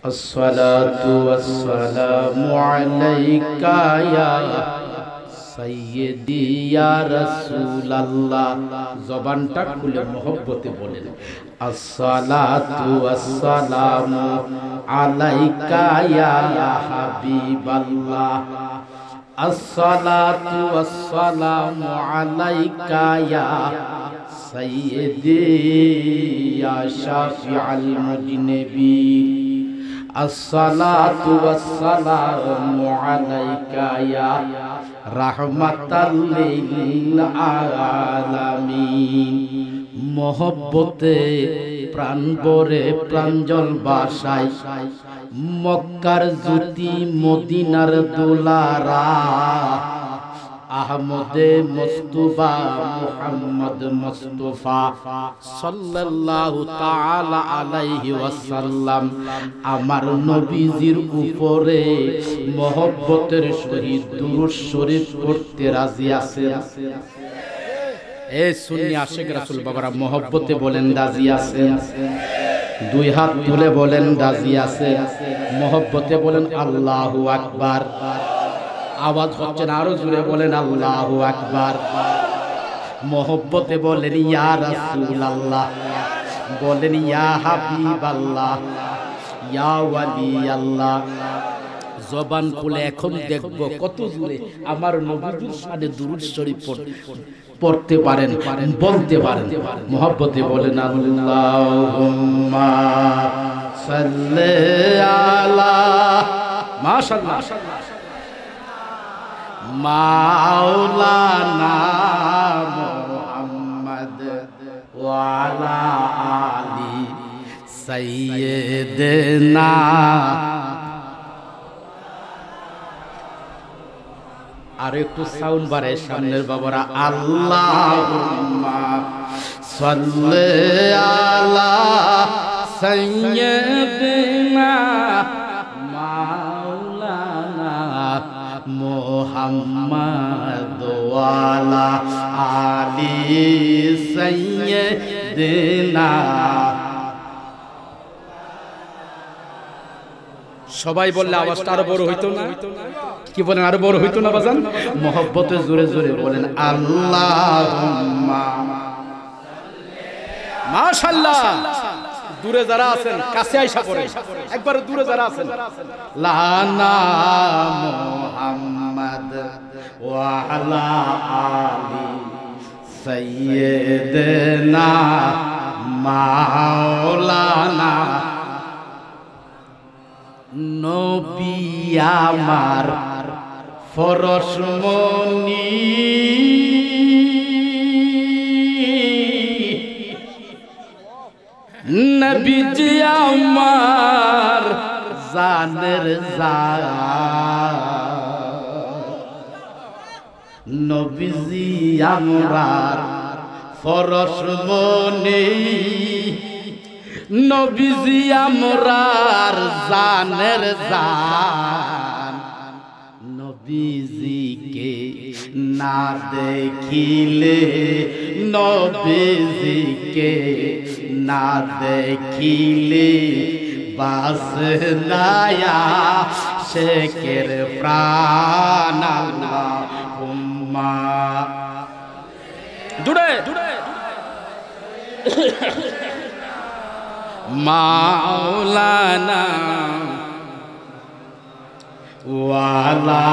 अस्सलातु वस्सलामु अलैका या सय्यदी या रसूलल्लाह। জবানটা খুলে মহব্বতে বলেন अस्सलातु वस्सलामु अलैका या हाबिबाल्लाह। अस्सलातु वस्सलामु अलैका या सय्यदी या शाफिअल मुज़निबीन। अस्सलातु वस्सलामु अलैका या रहमताल लिल आलामीन। मोहब्बते प्राण भरे प्रांजल बासाय मक्कार ज्योति मदिनार दुलारा आहमदे मुस्तफा मुहम्मद मुस्तफा सल्लल्लाहु ताआला आलाइहि ওয়াসাল্লাম আমার নবীজির উপরে মহব্বতের সহিত দুরূদ শরীফ পড়তে রাজি আছেন? এ সুন্নি আশিক রাসূল বাবারা মহব্বতে বলেন রাজি আছেন? দুই হাত তুলে বলেন রাজি আছেন? মহব্বতে বলেন আল্লাহু আকবার। আওয়াজ হচ্ছে না, আরো জোরে বলেন আল্লাহু আকবার। মহব্বতে বলেন ইয়া রাসূলুল্লাহ, বলেন ইয়া হাবিবাল্লাহ, ইয়া ওয়ালিয়াল্লাহ। জবান খুলে এখন দেখব কত জোরে আমার নবীর শানে দুরূদ শরীফ পড়তে পারেন, বলতে পারেন। মহব্বতে বলেন আল্লাহুম্মা সাল্লি আলা মাশাআল্লাহ মাওলানা মুহাম্মদ ওয়া আলা আলি সাইয়্যিদিনা। আর একটু সাউন্ড বাড়ায় সামনের বাবারা আল্লাহুম্মা সাল্লি আলা সাইয়্যিদিনা মাওলানা মুহাম্মদ ওয়া আলা আলি সাইয়্যিদিনা। সবাই বললে আওয়াজটা আরো বড় হইতো না? কি বলেন, আরো বড় হইতো না বাজান? মহব্বতে জোরে জোরে বলেন আল্লাহুম্মা। মাশাআল্লাহ। দূরে যারা আছেন কাছে আইসা পড়েন, একবার দূরে যারা আছেন লানা মুহাম্মদ ওয়া আলা আলি সাইয়্যিদিনা মাওলানা। নবী আমার ফরসমনি নবীজি আমার জানের জান। নবীজি আমার ফরসমনি নবীজি আমরার জানের জান। নবীজিকে না দেখিলে নবীজিকে না দেখিলে বাসে নায়া শেখের প্রাণ। আল্লাহুম্মা জুড়ে মাওলানা ওয়া আলা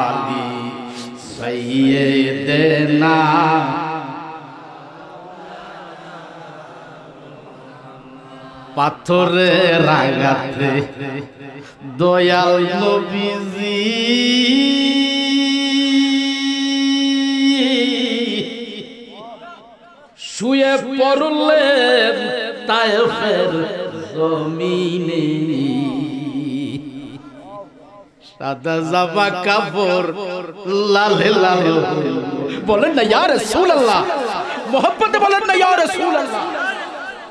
আলি সাইয়্যিদিনা। পাথরের আঘাতে দয়াল নবীজি শুয়ে পড়লেন তায়েফের জমিনে। সাদা জামা কাপড় লালে লাল। বলেন না ইয়া রাসূলুল্লাহ, মহব্বতে বলেন না ইয়া রাসূলুল্লাহ।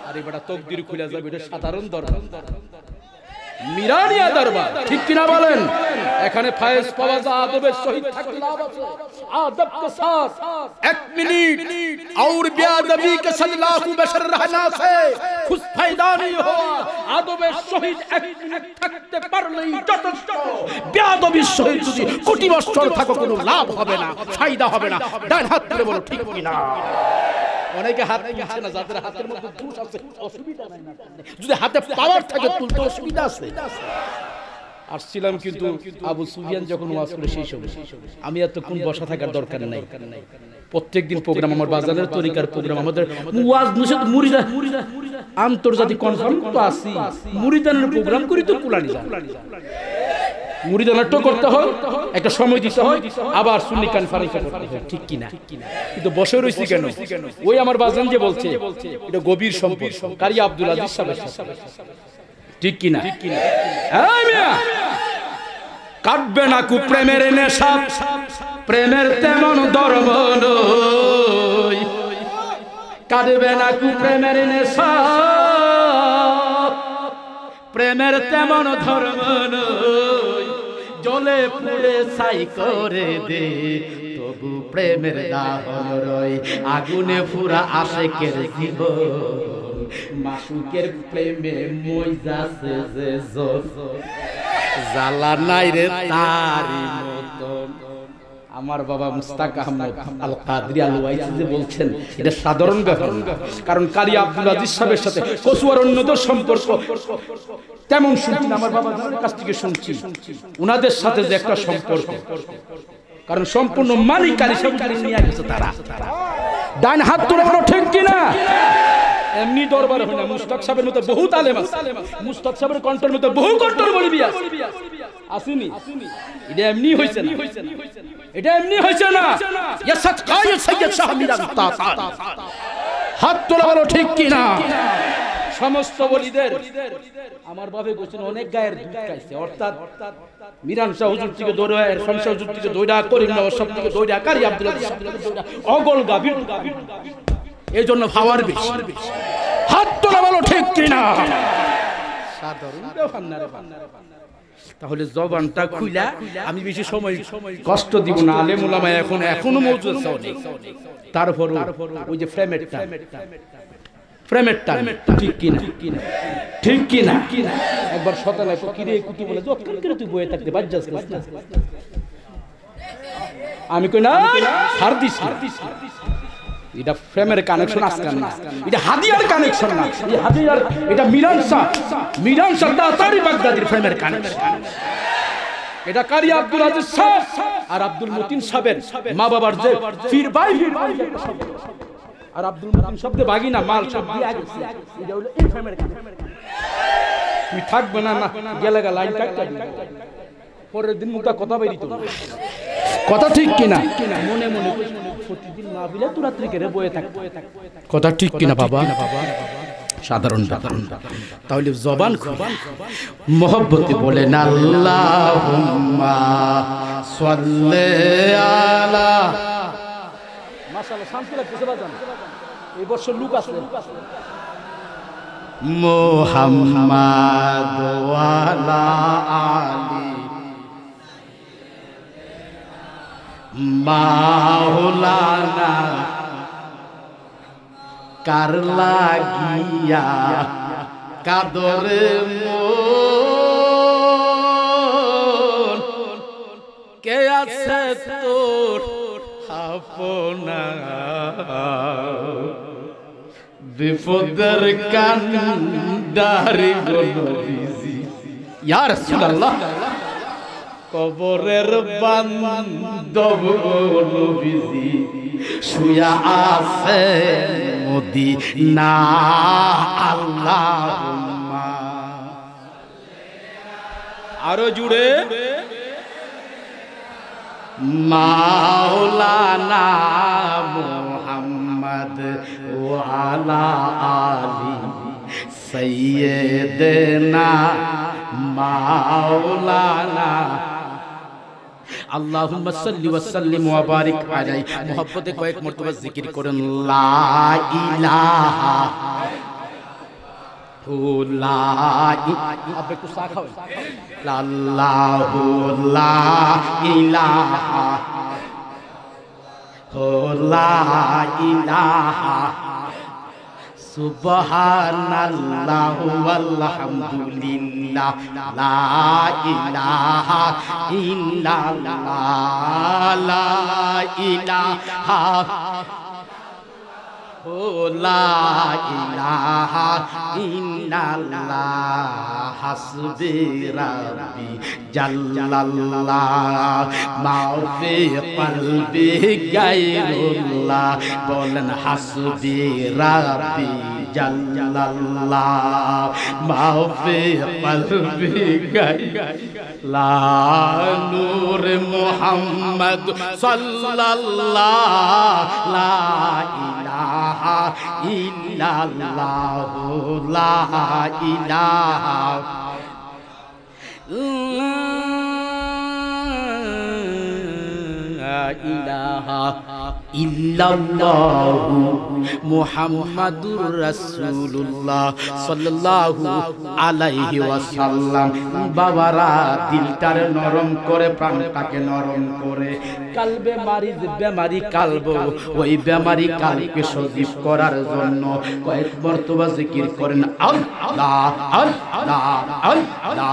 আরে বড় তকদির খুলে যাবে, এটা সাধারণ দরবার, মিরানিয়া দরবার, ঠিক কিনা বলেন? এখানে ফায়েজ পাওয়া যায় আদবের সহিত থাকলে লাভ আছে আদব के साथ 1 मिनट और बेअदबी के साथ लाखों बशर रहना से खुश फायदा नहीं हुआ আদবের সহিত 1 মিনিট থাকতে পারলেই যথেষ্ট বেয়াদবির সহিত যদি কোটি বছর থাকো কোনো লাভ হবে না ফায়দা হবে না ডান হাত তুলে বলো ঠিক কি না অনেকে হাত তুলছে না যাদের হাতের মধ্যে দোষ আছে অসুবিধা নাই না যদি হাতে পাওয়ার থাকে তুলতে অসুবিধা আছে আসছিলাম কিন্তু আবু সুফিয়ান যখন ওয়াজ করে সেই সময় আমি এত কোন বসা থাকার দরকার নাই প্রত্যেকদিন প্রোগ্রাম আমার বাজারের তরিকার প্রোগ্রাম আমাদের ওয়াজ নসিহত মুরিদা আন্তর্জাতিক কনফারেন্স তো আসি মুরিদানের প্রোগ্রাম করি তো কুলানি যায় মুরিদানাট্য করতে হয় একটা সময় দিতে হয় আবার সুন্নি কনফারেন্স করতে হয় ঠিক কি না কিন্তু বসে রইছি কেন ওই আমার বাজান যে বলছে এটা গভীর সম্পর্ক কারি আব্দুল আজিজ সাহেবের সাথে ঠিক কি না এই মিয়া কাটবে না কু প্রেমের নেশা প্রেমের তেমন ধর্ম নয় কাটবে না কু প্রেমের নেশা প্রেমের তেমন ধর্ম নয় জলে পুড়ে ছাই করে দে তবু প্রেমের দাহন রয় আগুনে পুরা আশিকের জীবন মাসুকের প্রেমে মইজাছে যে জ্বালা নাই রে তারি মতন আমার বাবা মুস্তাক আহমদ আল কাদরি আল ওয়াইসি যে বলছেন এটা সাধারণ ব্যাপার না কারণ কারি আব্দুল আজিজ সাহেবের সাথে কসুয়ার অন্যদের সম্পর্ক তেমন শুনছি আমার বাবা যাদের কাছ থেকে শুনছি উনাদের সাথে যে একটা সম্পর্ক কারণ সম্পূর্ণ মালিক কারি সব নিয়ে গেছে তারা ডান হাত তুলে বলো ঠিক কিনা এমনি দরবার হয় না মুস্তাক সাহেবের মতো বহুত আলেম আছে মুস্তাক সাহেবের কন্ট্রোল মতো বহু কন্ট্রোল বলবি আছে আসেনি এটা এমনি হইছে না এটা এমনি হইছে না ইয়া সদকায়ে সৈয়দ শাহ মিরান তাতার হাত তোলা বলো ঠিক কি না সমস্ত ওলিদের আমার বাবা গোছেন অনেক গায়ের দুধ খাইছে অর্থাৎ মিরান শাহ হুজুর থেকে দৌড়া ইরফান শাহ হুজুর থেকে দৌড়া করিম নওয়াজ সব থেকে দৌড়া কারি আব্দুল আজিজ সাহেব থেকে দৌড়া অগল গাবির এইজন্য পাওয়ার বেশি হাত তোলা বলো ঠিক কি না সাধারণ ব্যাপার না রে তাহলে জবানটা খুইলা আমি বেশি সময় কষ্ট দিব না আলেম উলামা এখনো মওজুদ আছে অনেক তারপর ওই যে ফ্রেমেরটা ঠিক কি না ঠিক কি না একবার শতানায় কিরে কুটি বলে যতক্ষণ করে তুই বইয়ে থাকতে বাজ্জাস না আমি কই না ছাড় দিস এটা ফ্রেমের কানেকশন আজকাল না এটা হাদিয়ার কানেকশন না এই হাদিয়ার এটা মিরান শাহ তাতারি বাগদাদির ফ্রেমের কানেকশন এটা কারি আব্দুল আজিজ সাহেব আর আব্দুল মতিন সাহেবের মা বাবার যে ফির ভাই আর আব্দুল মতিন শব্দে ভাগি না মাল সব দিয়ে গেছে এটা হলো এই ফ্রেমের কানেকশন তুই থাকবে না গেলে লাইন কাটতে দিবি পরের দিন মুখটা কথা বেরিত কথা ঠিক কিনা মনে মনে প্রতিদিন না বিলে তুই রাত্রি কেড়ে বয়ে থাক কথা ঠিক কিনা বাবা সাধারণ ব্যাপার তাহলে জবান খুলে মহব্বতে বলেন আল্লাহুম্মা সাল্লি আলা মাশাআল্লাহ শান্তি লাগতেছে বাজান এই বছর লোক আছে মুহাম্মাদ ওয়া আলা আলি মাওলানা কার লাগিয়া কাদরে মন কে আছে তোর আপনা বিপদের কান্ডারি গনবিজি ইয়া রাসূলুল্লাহ কবরের বান্দব নবীজি শুয়া আছে মদিনা আল্লাহুম্মা আরো জুড়ে মাওলানা মুহাম্মদ ওয়া আলা আলি সাইয়্যিদিনা মাওলানা আল্লাহুম্মা সাল্লি ওয়া সাল্লিম ওয়া বারিক আলাইহি মুহাব্বতে কয়েক মর্তবা জিকির করেন লা ইলাহা লা আবে একটু চা খাও আল্লাহু লা ইলাহা লা ইলাহা সুবহানাল্লাহ ওয়ালহামদুলিল্লাহ লা ইলাহা ইল্লাল্লাহ লা ইলাহা লা ইলাহা ইল্লাল্লাহ হাসবি রাব্বি জাল্লাল্লাহ মা ফি কলবি গায়রুল্লাহ বলেন হাসবি রাব্বি জাল্লাল্লাহ মা ফি কলবি গায়রুল্লাহ নূর মুহাম্মদ সাল্লাল্লাহ লা ইলাহা ইল্লাল্লাহ লা ইলাহা ইলাহা ইল্লাল্লাহু মুহাম্মাদুর রাসূলুল্লাহ সাল্লাল্লাহু আলাইহি ওয়াসাল্লাম। বাবারা দিলটারে নরম করে, প্রাণটাকে নরম করে। কালবে মারিজ বেমারি কালব, ওই বেমারি কালকে সজীব করার জন্য কয়েক মর্তবা জিকির করেন আল্লাহ আল্লাহ আল্লাহ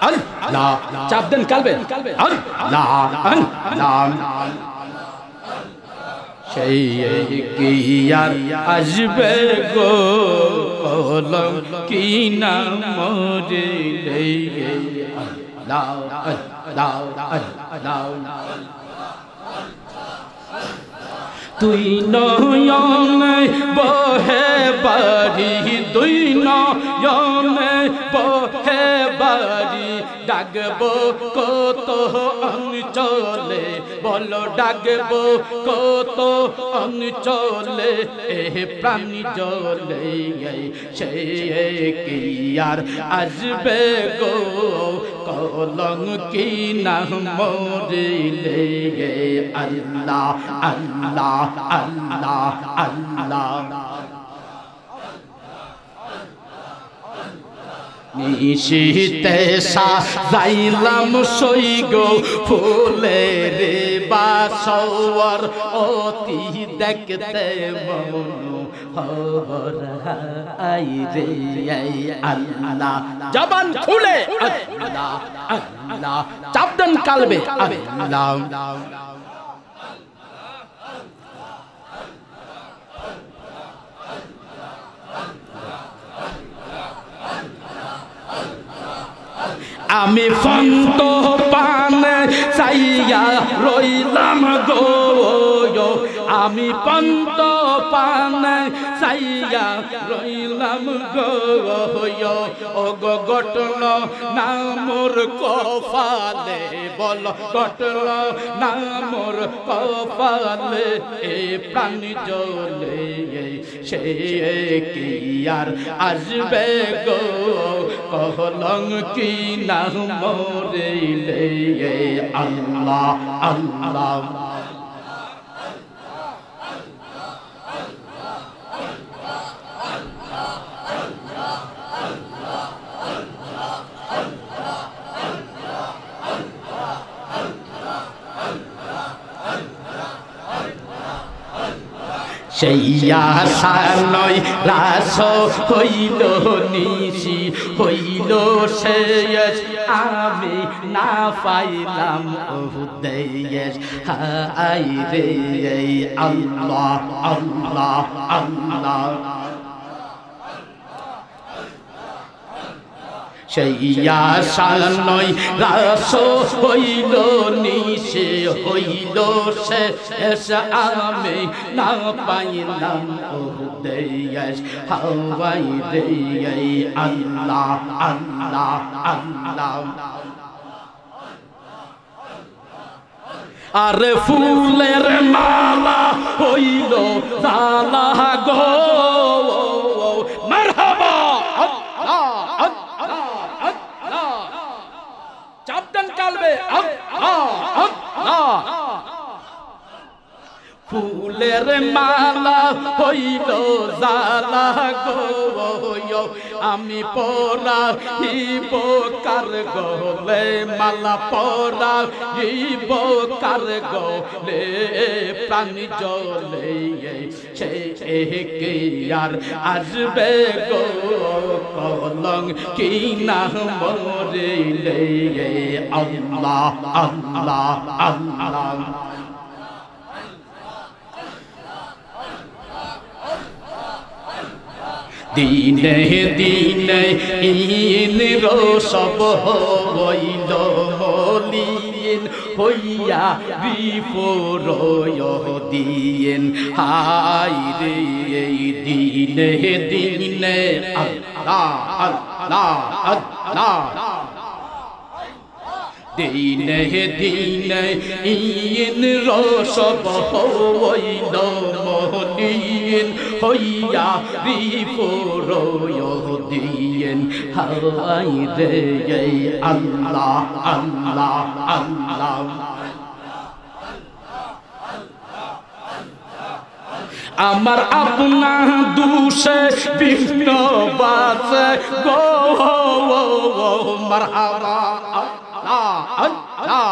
আল্লাহ। চাপ দেন কালবে আল্লাহ আল্লাহ। সেই কি আর আসবে গো কলম কি না মরিলে আল্লাহ আল্লাহ আল্লাহ। তুই নয়নে বহে বাড়ি, দুই নয়নে বহে বাড়ি, ডাকবো কত অঞ্চলে, বলো ডাকবো কত অঞ্চলে, এ প্রাণী জলে সে কি আর আসবে গো কলঙ্কি না মরিলে আল্লাহ আল্লাহ আল্লাহ আল্লাহ। নিশিতে সাজাইলাম সই গো ফুলের বাসর, অতি দেখতে মনোহর হাই রে আল্লাহ। জবান খুলে আল্লাহ আল্লাহ, চাপ দেন কালবে আল্লাহ। আমি ফন্ত পানে চাইয়া রইলাম গো, আমি পন্ত পানে চাইয়া রইলাম গো, ও গো ঘটল না মোর কপালে, বল ঘটল না মোর কপালে, এ প্রাণী জলে সে কি আর আসবে গো কলঙ্কি না মরিলে আল্লাহ আল্লাহ। সেই আশা নয় রাস হইল নিশি, হইল শেষ আমি না পাইলাম উদেশ হাই রে আল্লাহ আল্লাহ আল্লাহ। সেই আশা নয় রাস হইল নিশে, হইল শেষ আমি না পাইলাম উদেশ হাই রে আল্লাহ আল্লাহ আল্লাহ। আরে ফুলের মালা হইল জালা গো, মারহাবা চাপদান কালবে ফুলের মালা হইল জালা গো আমি পরাইব কার গলে মালা পরাইব কার গলে প্রাণ জ্বলে সে কে আর আসবে গো কলঙ্কি না মরিলে আল্লাহ আল্লাহ আল্লাহ দিনে দিনে ইন রসব হইল মলিন হইয়া বিপরয় দিন হাই রে দিনে দিনে আল্লাহ আল্লাহ আল্লাহ দিনে দিনে ইন রসব হইল মলিন হইয়া বিপরয় দিন হাই রে আল্লাহ আল্লাহ আল্লাহ আমার আপনা দুষে বিঘ্ন বাসে গো মারহাবা আল্লাহ আল্লাহ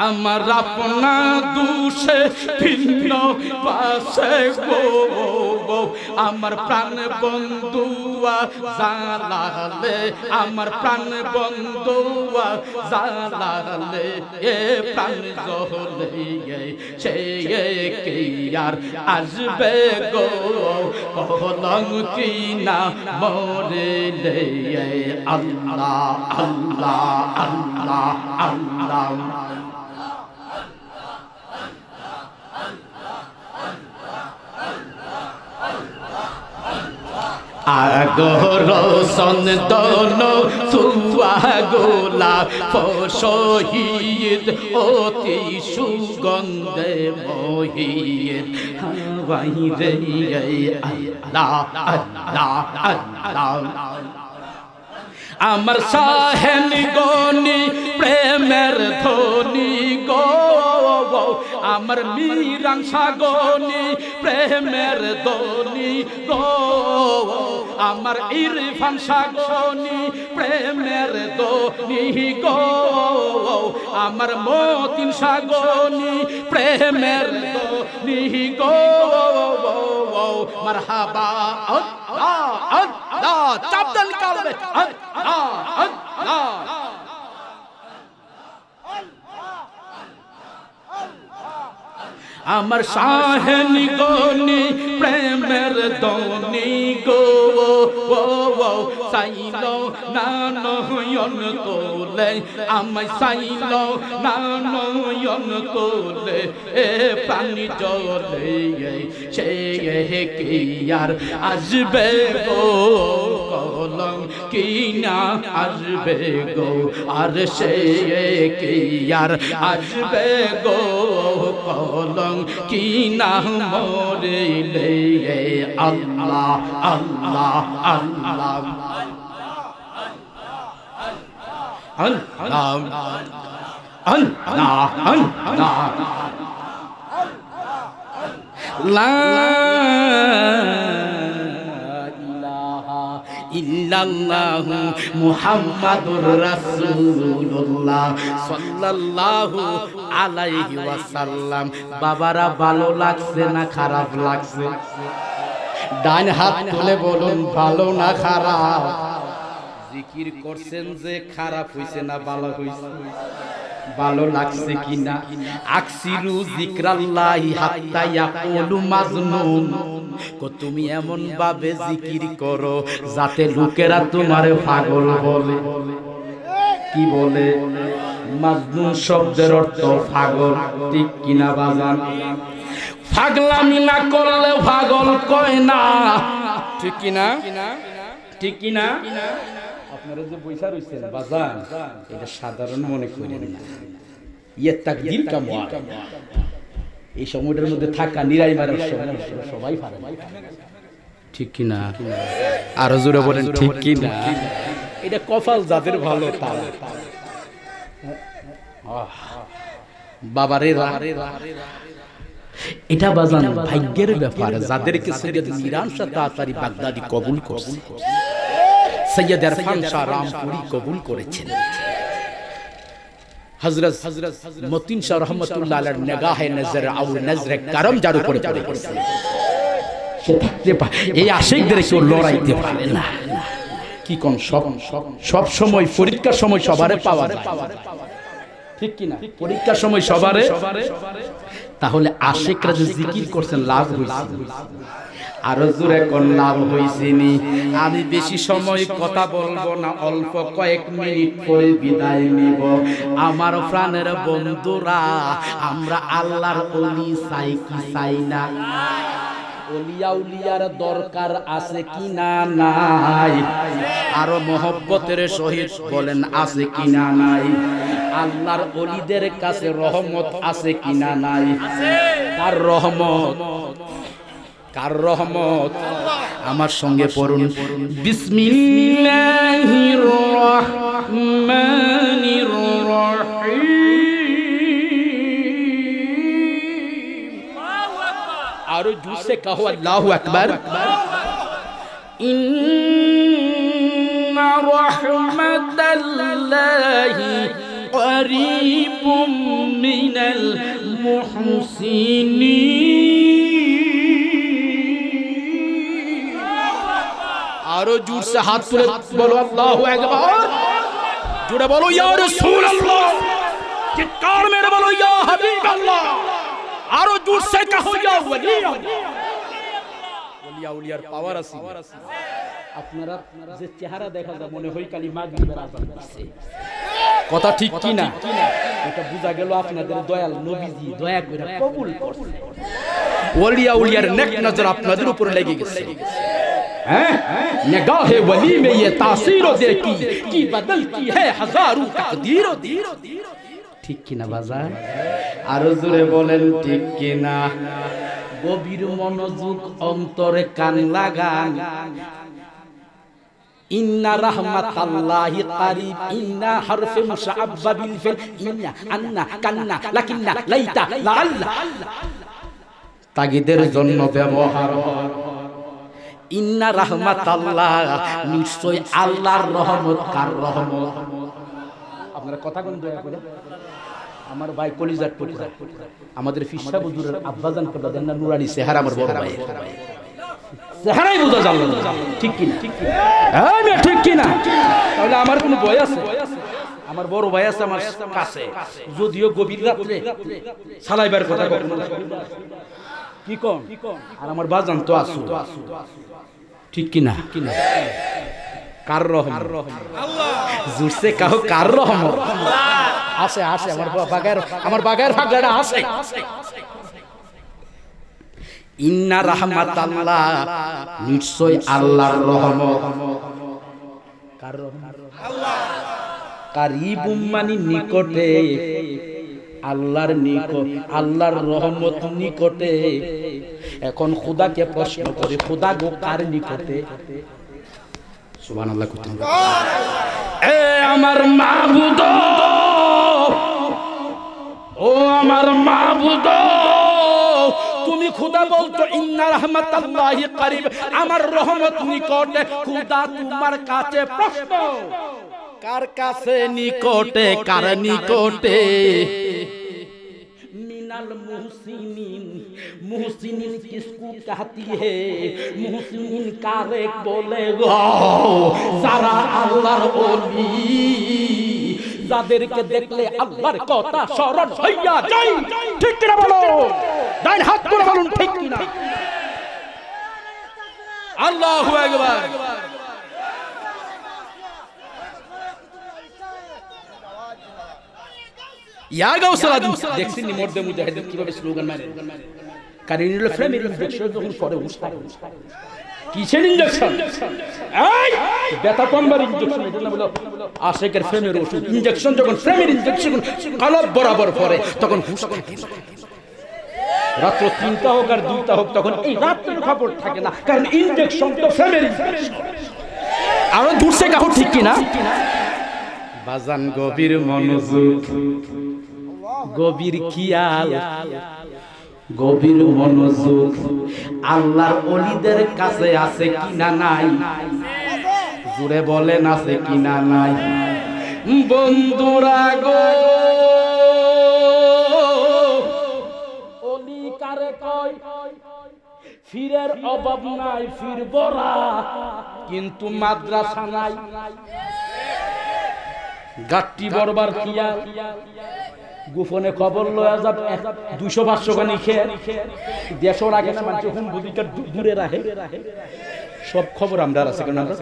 আমার আপনা দুষে ভিন্ন পাশে গো আমার প্রাণ বন্ধুয়া জালালে আমার প্রাণ বন্ধুয়া জালালে এ প্রাণ জলে সে কে আর আসবে গো কলঙ্কি না মরিলে আল্লাহ আল্লাহ আল্লাহ আল্লাহ আগর সন্তন সুয়া গোলা শহীদ অতি সুগন্ধে মহিদ হাওয়াই রে আল্লাহ আল্লাহ আল্লাহ আমার সাহেন গনি প্রেমের ধ্বনি গো আমার মীরাংসা গনি প্রেমের ধ্বনি গো আমার ইরফান সাগনি প্রেমের ধ্বনি গো আমার মতিন সাগনি প্রেমের ধ্বনি গো মারহাবা আল্লাহ আল্লাহ চাপদান কালবে আল্লাহ আল্লাহ আমার শাহেন গনি প্রেমের দনি গো সাইল না নয়ন তোলে আমায় সাইল না নয়ন তোলে এ পানি জলে সে কে আর আসবে গো কলঙ্কি না আসবে গো আর সে কে আর আসবে গো কলঙ্কি না মরিলে আল্লাহ আল্লাহ আল্লাহ আল্লাহ আল্লাহ আল্লাহ লা ইলাহা ইল্লাল্লাহু মুহাম্মাদুর রাসূলুল্লাহ সাল্লাল্লাহু আলাইহি ওয়াসাল্লাম। বাবারা ভালো লাগছে না খারাপ লাগছে? ডান হাত তুলে বলুন ভালো না খারাপ? জিকির করছেন যে খারাপ হইছে না ভালো হইছে? ভালো লাগছে কিনা? আকসিরু যিকরাল্লাহি হাত্তা ইয়াকুলু মাজনুন। কো তুমি এমন ভাবে জিকির করো যাতে লোকেরা তোমারে পাগল বলে। কি বলে? মাজনুন শব্দের অর্থ পাগল, ঠিক কিনা বাজান? পাগলামি না করলে পাগল কয় না, ঠিক কিনা? ঠিক কিনা? আপনারা যে বইসা রইছেন বাজান, এটা সাধারণ মনে করেন না। ইয়ে তাকদীর কা মুআদ, এই সময়টার মধ্যে থাকা নিরাই মারার সময় সবাই পারে, ঠিক কিনা? আরো জোরে বলেন ঠিক কিনা? এটা কপাল যাদের ভালো তাদের। বাবারে এটা বাজান ভাগ্যের ব্যাপার যাদেরকে সৈয়দ মিরান শাহ তাতারি বাগদাদি কবুল করছে সৈয়দ ইরফান শাহ রামপুরি কবুল করেছেন হযরত মতিন শাহ রহমাতুল্লাহ আলাইহির নিগাহে নজর আর নজরে করম যার উপরে পড়েছে সে থাকতে পারে এই আশিকদের কেউ লড়াইতে পারে না কি কোন সব সময় পরীক্ষার সময় সবারে পাওয়া যায় ঠিক কি না পরীক্ষার সময় সবারে তাহলে আশিকরা যে জিকির করছেন লাভ হইছে আর জোরে কোন লাভ হইছে নি আমি বেশি সময় কথা বলবো না অল্প কয়েক মিনিট পরে বিদায় নিব আমার প্রাণের বন্ধুরা আমরা আল্লাহর ওলি চাই কি চাই না ওলিয়া উলিয়ার দরকার আছে কি না নাই আরো মহব্বতের সহিত বলেন আছে কি না নাই আল্লাহর ওলিদের কাছে রহমত আছে কি না নাই কার রহমত কার রহমত আমার সঙ্গে পড়ুন বিসমিল্লাহির রহমানির রহিম और जोर से कहो अल्लाहु अकबर इन्ना रहमतल्लाहि करीबुम मिनल मुहसिनीन और जोर से हाथ तुले बोलो अल्लाहु अकबर जोरे बोलो या रसूल अल्लाह चित्कार मेरे बोलो या हबीब अल्लाह आरो दूर से कहो या वली ওলিয়া উলিয়ার পাওয়ার আছে আপনারা যে চেহারা দেখা যায় মনে হয় কালি মাগরিবের আযান দিচ্ছে কথা ঠিক কি না এটা বুঝা গেল আপনাদের দয়াল নবীজি দয়া করে কবুল করছে ওলিয়া উলিয়ার নেক নজর আপনাদের উপর লেগে গেছে हैं निगाहे वली में ये तासीर देखी की बदलती है हजारों तकदीर ঠিক কিনা বাজার আরো জোরে বলেন ঠিক কিনা গভীর মনোযোগ অন্তরে কান লাগান ইন্না রাহমাতাল্লাহি কারীব ইন্না হরফে মুশাআব্বা বিল ফিল ইন্না আন্না কান্না লাকিন্না লাইতা লাআল্লা তাগিদের জন্য ব্যবহার ইন্না রাহমাতাল্লাহ নিশ্চয় আল্লাহর রহমত কার রহমত আপনারা কথা কোন দয়া করে আমার ভাই কলিজার টুকরা আমাদের ফিসা হুজুরের আব্বাজান কবলা দেন না নুরানি চেহারা আমার বড় ভাই চেহারাই বোঝা যায় না ঠিক কি না হ্যাঁ না ঠিক কি না তাহলে আমার কোনো ভয় আছে আমার বড় ভাই আছে আমার কাছে যদিও গভীর রাতে চালাইবার কথা কখনো কি কোন আর আমার বাজান তো আছে ঠিক কি না কার রহমত আল্লাহ জোরসে কहो কার রহমত আসে আসে আমার বাগার ফাগড়া আসে ইন্না রাহমাতাল্লাহ নিশ্চয় আল্লাহর রহমত কার রহমত আল্লাহ কারীবুম মানে নিকটে আল্লাহর নিকট আল্লাহর রহমত নিকটে এখন খোদাকে প্রশ্ন করে খোদা গো কার নিকটে সুবহানাল্লাহ কইতে এ আমার মাবুদ ও আমার মাবুদ তুমি খোদা বলছো ইন্না রাহমাতাল্লাহি করিব আমার রহমত নিকটে খোদা তোমার কাছে প্রশ্ন কার কাছে নিকটে কার নিকটে मिनल मुहसिनीन मुहसिनीन किसको कहती है मुहसिनीन कारे बोले गो सारा আল্লাহর ওলি যাদেরকে দেখলে আল্লাহর কথা স্মরণ হইয়া যায় ঠিক কি না বলো ডান হাত করে বলুন ঠিক কি না আল্লাহু আকবার ইয়া গাউসুল আজম দেখছেন নি মর্দে মুজাহিদিন কিভাবে স্লোগান মারে কারিনুল ফ্রেমের ইনজেকশন যখন করে উস্তাদ কিসের ইনজেকশন এই বেতা কমবার ইনজেকশন এটা না বলো আশিকের ফ্রেমের ওষুধ ইনজেকশন যখন ফ্রেমের ইনজেকশন কলব বরাবর পড়ে তখন হুশ থাকে রাত্র 3টা হোক আর 2টা হোক তখন এই রাতের খবর থাকে না কারণ ইনজেকশন তো ফ্রেমের ইনজেকশন আর দূর থেকে কাহো ঠিক কি না বাজান গভীর মনোযোগ গভীর খেয়াল, গভীর মনোযোগ আল্লাহর ওলিদের কাছে আছে কিনা নাই? জুড়ে বলেন আছে কিনা নাই? বন্ধুরা গো, ওলি কারে কয়? ফিরের অভাব নাই, ফির বড়া, কিন্তু মাদ্রাসা নাই। গাট্টি বরবার খেয়াল, গোপনে খবর লয়া যাব 200-500 গানি খেয়ে দেশও রাখে না, মানুষ হুম বুদিটা দূরে রাখে। সব খবর আমরা আছে, কারণ আমরা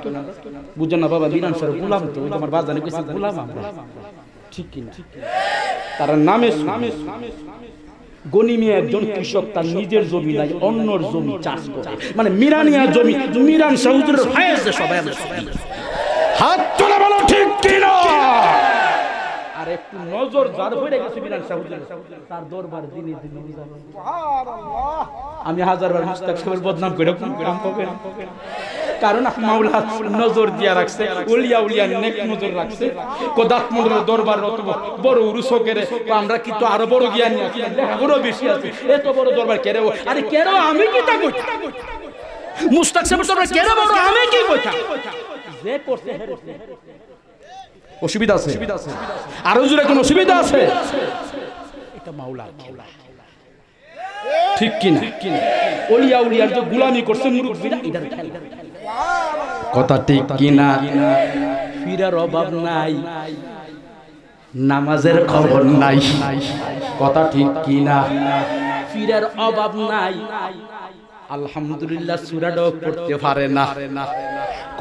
বুঝেন না বাবা, বিরান সাহেব গোলাম তো, আমার বাজানে কইছে গোলাম আমরা, ঠিক কিনা? তার নামে গনি মিয়া একজন কৃষক, তার নিজের জমি নাই, অন্যর জমি চাষ করে, মানে মিরানিয়া জমি, মিরান সাহুজুরের ভাইয়েছে সবাই। হাত তোলা বলো ঠিক কিনা? আর একটু নজর যার হয়ে গেছে মিরান সাহুজুরের, তার দরবার দিনে দিনে সুবহানাল্লাহ। আমি হাজারবার মুস্তাক সাহেবের বদনাম করে কাম পাবে, কারণ মাওলা নজর দিয়া রাখছে, ওলিয়া উলিয়া নেক নজর রাখছে। কোদাত মন্ডলের দরবার অত বড় উরুস করে, আমরা কিন্তু আরো বড় জ্ঞানী আছি, লেখাপড়া বেশি আছে, এত বড় দরবার কেড়ে, আরে কেড়ে আমি কি তা কইতা? মুস্তাক সাহেবের দরবার কেড়ে বড়, আমি কি কইতা? যে করছে অসুবিধা আছে, আরো জোরে কোন অসুবিধা আছে? এটা মাওলা, ঠিক কিনা? ওলিয়া উলিয়ার যে গোলামি করছে মুরব্বিরা, এটার কথা ঠিক কিনা? ফিরার অভাব নাই, নামাজের খবর নাই, কথা ঠিক কিনা? ফিরার অভাব নাই, আলহামদুলিল্লাহ সূরাটাও পড়তে পারে না,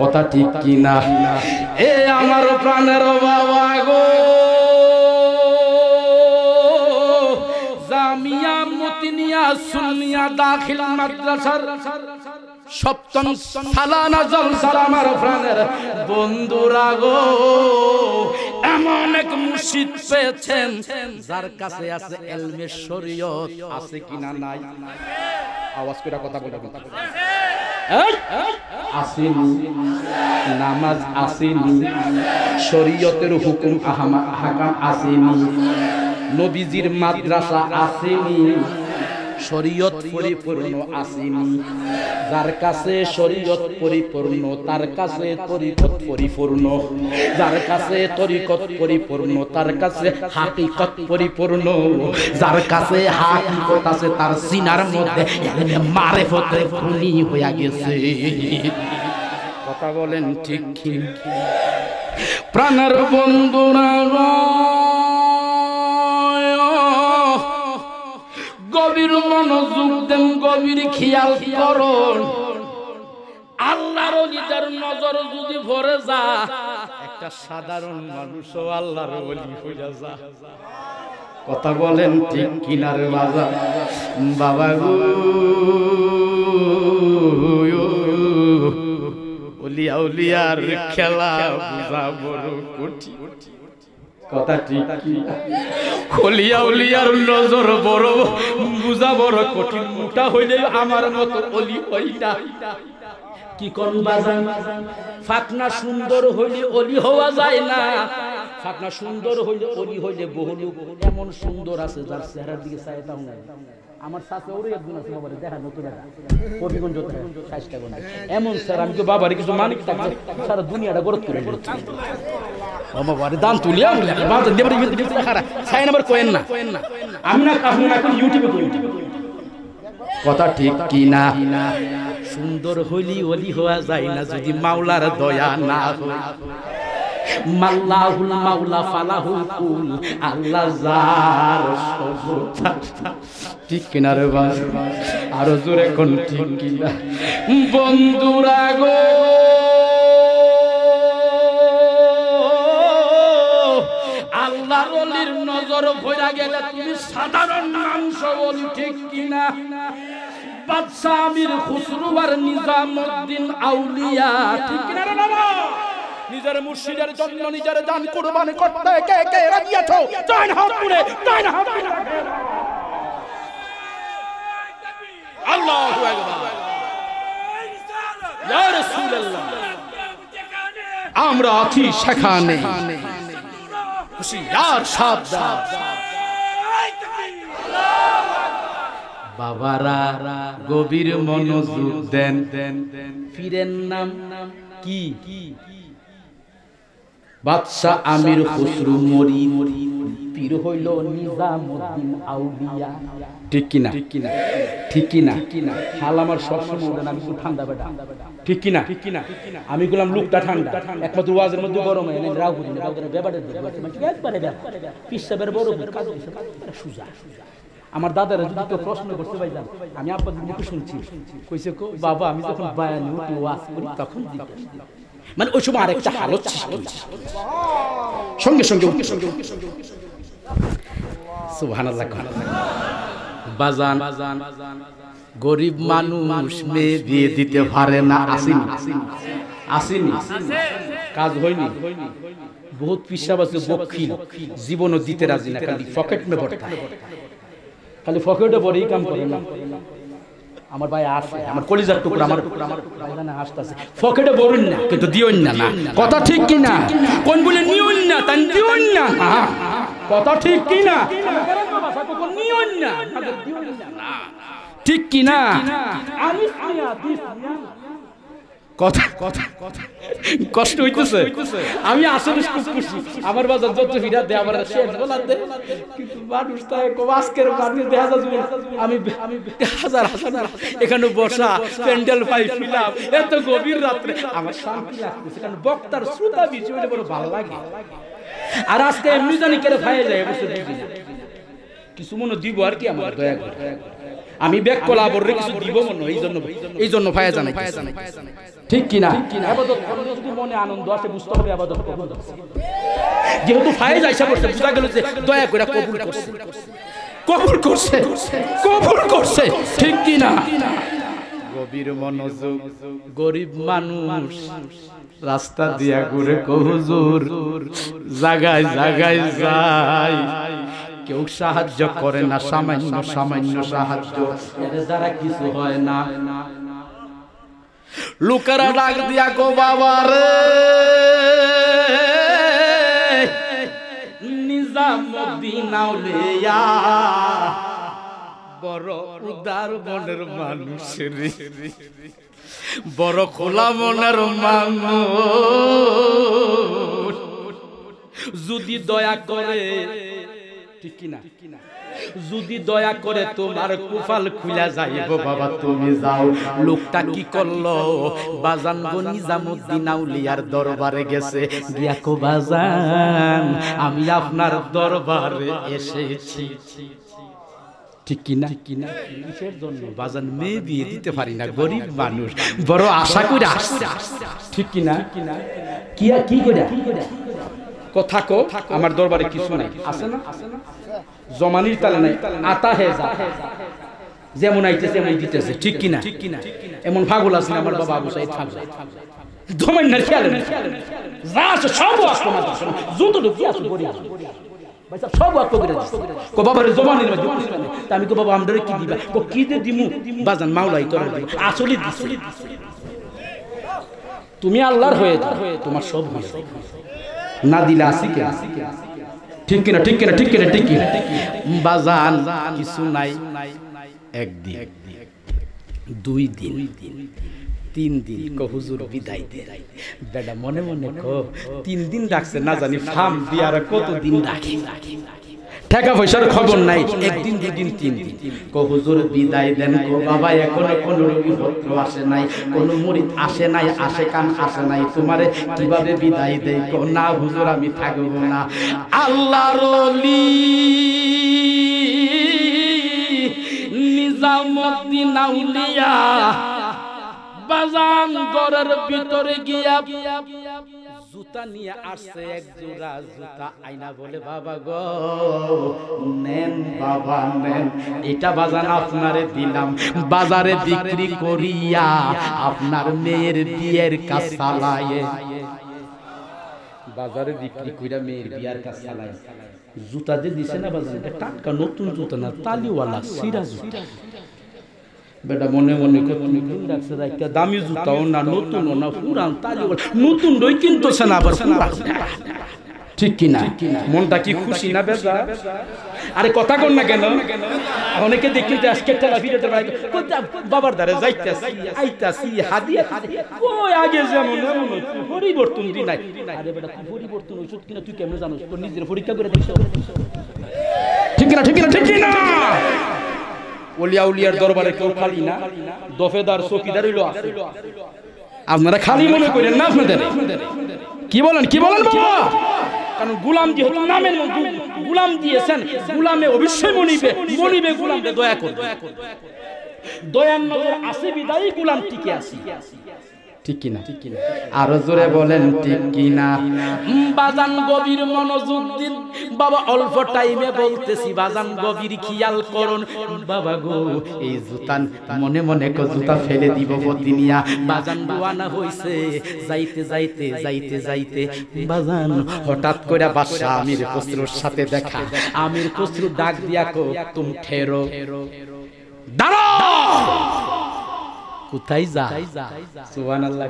কথা ঠিক কিনা? এ আমার প্রাণের বাবা গো, জামিয়া মতিনিয়া সুন্নিয়া দাখিল মাদ্রাসার সপ্তম সালানা জলসার আমার প্রাণের বন্ধুরা গো, এমন এক মুর্শিদ পেয়েছেন যার কাছে আছে ইলমে শরীয়ত, আছে কিনা নাই? আওয়াজ করে কথা বলবেন। আসেনি, নামাজ আসেনি, শরীয়তের হুকুম আহকাম আসেনি, নবীজির মাদ্রাসা আসেনি, শরীয়ত পরিপূর্ণ আসেনি। যার কাছে শরীয়ত পরিপূর্ণ, তার কাছে তরিকত পরিপূর্ণ, যার কাছে তরিকত পরিপূর্ণ, তার কাছে হাকিকত পরিপূর্ণ, যার কাছে হাকিকত আছে, তার সিনার মধ্যে মারিফতের খনি হয়ে গেছে। কথা বলেন ঠিক কি? প্রাণের বন্ধুরা গভীর মনোযোগ দেন, গভীর খেয়াল করুন। আল্লাহর ওলিদের নজর যদি ভরে যা, একটা সাধারণ মানুষও আল্লাহর ওলি হয়ে যা। কথা বলেন ঠিক কিনা রে বাবা? বাবা গো, ওলিয়া উলিয়ার খেলা বুঝা বড় কঠিন, কথা ঠিক কি? ওলিয়া উলিয়ার নজর বড় বুঝা বড় কঠিন, মোটা হইলে আমার মতো ওলি হইতা। কি কোন বাজান? ফাতনা সুন্দর হইলে ওলি হওয়া যায় না, ফাতনা সুন্দর হইলে ওলি হইলে বহু লোক এমন সুন্দর আছে যার চেহারার দিকে চাই তাও নাই। আমার সাথে ওরই একজন আছে, বাবারে দেখা নতুন কবিগঞ্জ এমন স্যার, আমি তো বাবারে কিছু মানিক থাকছে, সারা দুনিয়াটা গরত করে বাবারে দান তুলিয়া বাজার দেবার খারা সাইন আবার কোয়েন না, আমি না আপনি না এখন ইউটিউবে করি। কথা ঠিক কি না? সুন্দর হইলি ওলি হওয়া যায় না যদি মাওলার দয়া না হয়। মাল্লাহুল মাওলা ফালাহুল কুল, আল্লাহ যার সর্বদা। ঠিক কিনা রে বাস? আরো জোরে কোন ঠিক কিনা? বন্ধুরা গো, আল্লাহর ওলির নজর ভরা গেলে তুমি সাধারণ মানুষ বলি, ঠিক কিনা? বাদশা আমির খুসরু আর নিজামউদ্দিন আউলিয়া, ঠিক কিনা রে বাবা? নিজের মুর্শিদের জন্য নিজের জান কুরবান করতে কে কে রাজি আছো? ডান হাত তুলে, ডান হাত তুলে। আল্লাহু আকবার, ইয়া রাসূলুল্লাহ। আমরা আছি সেখানে, হুশিয়ার সাবধান। বাবারা গভীর মনোযোগ দেন। পীরের নাম কি? বাদশাহ আমির খসরু মরিদ। পীর হইল নিজামউদ্দিন আউলিয়া। ঠিক কিনা? ঠিক কিনা? হাল আমার সবসময় ওঠে না, আমি খুব ঠান্ডা বেটা। ঠিক কিনা? আমি বললাম লোকটা ঠান্ডা, একমাত্র ওয়াজের মধ্যে গরম হয় না। রাগ করি না, ব্যাপারের একবারে পিসাবের বড় সুজা। আমার দাদারা যদি কেউ প্রশ্ন করতে পাইতাম, আমি আব্বাদের মুখে শুনছি, কইছে কো বাবা আমি যখন বায়ান উঠি ওয়াজ করি তখন মানে ওই সময় আরেকটা হালত সঙ্গে সঙ্গে সুবহানাল্লাহ। বাজান গরিব মানুষ মেয়ে বিয়ে দিতে পারে না, আসেনি কাজ হয়নি। বহুত পিসাব আছে বখিল, জীবনও দিতে রাজি না, খালি পকেট মে ভরতা, খালি পকেটে ভরেই কাম করে না। আমার ভাই আসে, আমার কলিজার টুকরা, আমার ভাইজানে হাসতাছে, পকেটে ভরুন না কিন্তু দিওন না। কথা ঠিক কি না? কোন বলে নিওন না তান দিওন না, কথা ঠিক কি না? নিওন না দিওন না, ঠিক কি না? কথা কষ্ট হইতেছে। আমি আসলে খুব খুশি, আমার বাজার যত ভিড়া দেয় আমার শেষ বলার দেয়, কিন্তু মানুষ তাই আজকের মানুষ দেখা যাচ্ছে আমি হাজার এখানে বসা প্যান্ডেল পাই ফিলাম এত গভীর রাত্রে, আমার শান্তি লাগতেছে, কারণ বক্তার শ্রোতা বেশি হলে বড় ভালো লাগে। আর আজকে এমনি জানি কেন ফায়ে যায় অবশ্য কিছু মনে দিব আর কি, আমার দয়া করে আমি ব্যাক কলা বলরে কিছু দিব মনে, এই জন্য ফায়া জানাই। ঠিক কি না? ইবাদত করলে যদি মনে আনন্দ আসে বুঝতে হবে ইবাদত কবুল হচ্ছে। যেহেতু ফায়েজ আয়েশা বলছে, বুঝা গেল যে দয়া করে কবুল করছে। ঠিক কি না? গভীর মনোযোগ। গরিব মানুষ রাস্তা দিয়া ঘুরে হুজুর, জায়গায় যায়, কেউ সাহায্য করে না, সামান্য সাহায্য, এর দ্বারা কিছু হয় না। লোকেরা ডাক দিয়া গো বাবা রে, নিজামউদ্দিন আউলিয়া বড় উদার মনের মানুষ রে, বড় খোলা মনের মানুষ, যদি দয়া করে, ঠিক কিনা, যদি দয়া করে তোমার কুফাল খুলে যাইব বাবা, তুমি যাও। লোকটা কি করলো? বাজান গো নিজামউদ্দিন আউলিয়ার দরবারে গেছে, গিয়া কো বাজান আমি আপনার দরবারে এসেছি। ঠিক কিনা? কিসের জন্য? বাজান মেয়ে বিয়ে দিতে পারি না, গরিব মানুষ, বড় আশা করে আসছে। ঠিক কিনা? কি করে কথা কো, আমার দরবারে কিছু নাই, আছে না? জমানির তালে নাই, আতা হে যা, যেমন আইতেছে এমন দিতেছে। ঠিক কিনা? এমন পাগল আছে আমার বাবা আবু সাইদ থাকবে, জমাই না খেয়াল যা আছে সব ওয়াজ তোমার যত ঢুকি আছে বড়ি ভাই সব ওয়াজ করে দিছে। কো বাবা রে জমানির মধ্যে তা আমি কো বাবা আমদারে কি দিবা? কো কি দে দিমু? বাজান মাওলাই তোর আসলে দিছে, তুমি আল্লাহর হয়ে যাও, তোমার সব হবে না দিলে আসি কে? ঠিক কিনা? বাজান কিছু নাই, একদিন, 2 দিন, 3 দিন, কো হুজুর বিদায় দে। বেটা মনে কো 3 দিন রাখছে, না জানি ফার্ম দিয়ার কত দিন রাখে, টাকা পয়সার খবর নাই। 1 দিন 2 দিন 3 দিন, কো হুজুর বিদায় দেন। কো বাবা এখনো কোনো রোগী পত্র আসে নাই, কোনো মুরিদ আসে নাই, আশেকান আসে নাই, তোমারে কিভাবে বিদায় দেই? কো না হুজুর আমি থাকব না। আল্লাহর ওলি নিজামউদ্দিন আউলিয়া বাজান ঘরের ভিতরে গিয়া জুতা নিয়ে আসছে, 1 জোড়া জুতা, আইনা বলে বাবা গো নেন বাবা নেন, এটা বাজান আপনারে দিলাম, বাজারে বিক্রি করিয়া আপনার মেয়ের বিয়ের কাজ চালায়ে, বাজারে বিক্রি কইরা মেয়ের বিয়ের কাজ চালায়ে। জুতা যে দিছে না বাজান, এটা টাটকা নতুন জুতা না, তালিওয়ালা সিরা জুতা। বেটা মনে রাখছে রাখা, দামি জুতাও না, নতুনও না, পুরান তালিওয়ালা, নতুন রই কিনতেছে না আবার পুরান। ঠিক কি না? মনটা কি খুশি না বেজা? আরে কথা কন না কেন? অনেকে দেখি যে আজকে ঠেলা ভিড়তে বাবার দ্বারে যাইতাছি আইতাছি হাদিয়া কই আগে যেমন এমন পরিবর্তন দি নাই। আরে বেটা তুই পরিবর্তন হইছত কিনা তুই কেমনে জানোস? তোর নিজের পরীক্ষা করে দেখছ। ঠিক না ঠিক না ঠিক না? ওলিয়া উলিয়ার দরবারে কেউ খালি না, দফেদার চৌকিদার হইলো আছে। আপনারা খালি মনে করেন না আপনাদের? কি বলেন বাবা? কারণ গোলাম যেহেতু নামের মধ্যে গোলাম দিয়েছেন, গোলামে অবশ্যই মনিবে গোলামকে দয়া করবে। দয়ার নজর আছে বিদায়ী গোলাম টিকে আছে। ঠিক কি না? আরো জোরে বলেন ঠিক কি না? বাজান গভীর মনোযোগ দিন বাবা, অল্প টাইমে বলতেছি, বাজান গভীর খেয়াল করুন বাবা গো। এই জুতান মনে মনে কো জুতা ফেলে দিব বদিনিয়া। বাজান রওনা হইছে, যাইতে যাইতে যাইতে যাইতে বাজান হঠাৎ করে বাদশা আমির খসরুর সাথে দেখা। আমির খসরু ডাক দিয়া কো, তুম ঠেরো, দাঁড়াও। কোথায় যা? সুবহানাল্লাহ।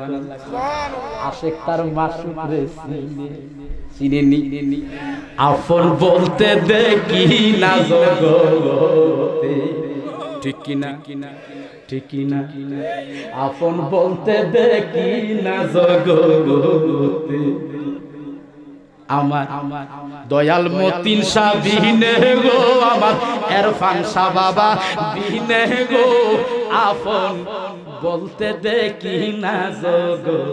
আশিক তার মাসুক রে চিনেনি, আপন বলতে দেখি না জগতে। ঠিক কি না? ঠিক কি না? আপন বলতে দেখি না জগতে। আমার দয়াল মতিন শাহ বিহীনে গো, আমার এরফান শাহ বাবা বিহীনে গো, আপন বলতে দেখি না জগৎ।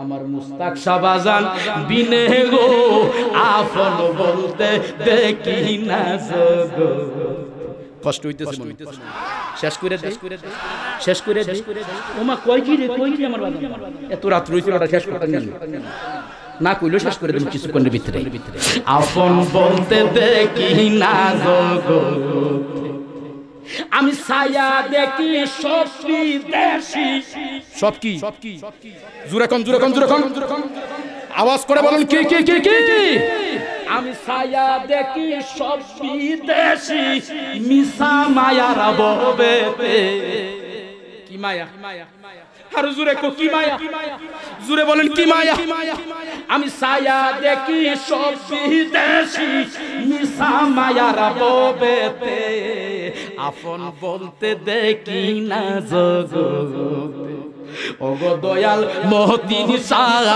আমার মুস্তাক শাহ বাজান বিনে গো, আপন বলতে দেখি না জগৎ। কষ্ট হইতেছে মনে? শেষ করে দে। ওমা কই কি রে, কই কি আমার বাজান? এত রাত রইছিল, ওটা শেষ করতে না কইলো শেষ করে দেব কিছুক্ষণের ভিতরে। আপন বলতে দেখি না জগৎ, আমি ছায়া দেখি সব বিদেশি। সব কি? জোরে কোন আওয়াজ করে বলুন কি? আমি ছায়া দেখি সব বিদেশি, মিশা মায়ার ববেতে। কি মায়া? আর জোরে কো কি মায়া? জোরে বলেন কি মায়া? আমি ছায়া দেখি সব বিদেশি, মিশা মায়ার ববেতে। আপন বলতে দেখি না জগতে। ওগো দয়াল মতিন শাহ,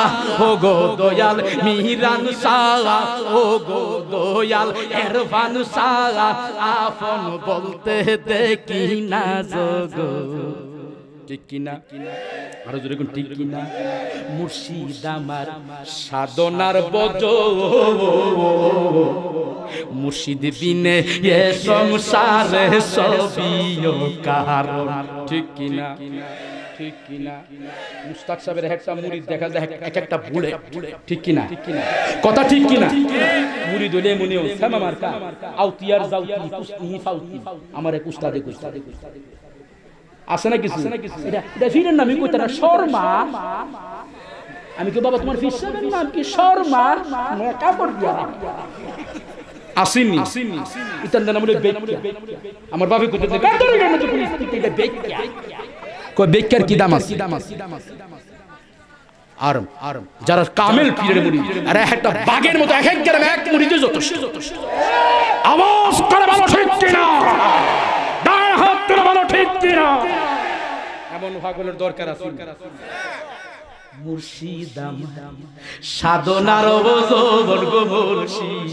ওগো দয়াল মিহিরান শাহ, ওগো দয়াল এরফান শাহ, আপন বলতে দেখি না জগৎ। ঠিক কিনা? আরো জোরে কোন ঠিক কিনা? মুর্শিদ আমার সাধনার বজ, মুর্শিদ বিনে এ সংসারে সবিও কারণ। ঠিক কিনা? ঠিক কিনা? মুস্তাক সাহেবের একটা মুরিদ দেখা যায় এক একটা ভুলে। ঠিক কিনা? কথা ঠিক কিনা? মুরিদ হলে মনেও শ্যামা মার্কা আউতিয়ার যাউতি কুস্তিহি ফাউতি, আমার এক উস্তাদে আছে না কিছু? এটা ফিরের নাম কই তারা শর্মা। আমি কি বাবা তোমার ফির সাহেবের নাম কি শর্মা? কাপড় দিয়া আসেনি ইতার নাম হলো বেক্কা। আমার বাবা কইতে কাতরে নাম তো পরিস্থিতি এটা বেক্কা। কই বেক্কার কি দাম আছে? আরম যারা কামেল পীরের মুরিদ, আর একটা বাগের মতো এক গ্রামে এক মুরিদে যথেষ্ট। আওয়াজ করে বলো ঠিক কিনা? ডান হাত তুলে বলো ঠিক কিনা? এমন ভাগলের দরকার আছে। মুর্শিদ আমার সাধনার বজবন গো, মুর্শিদ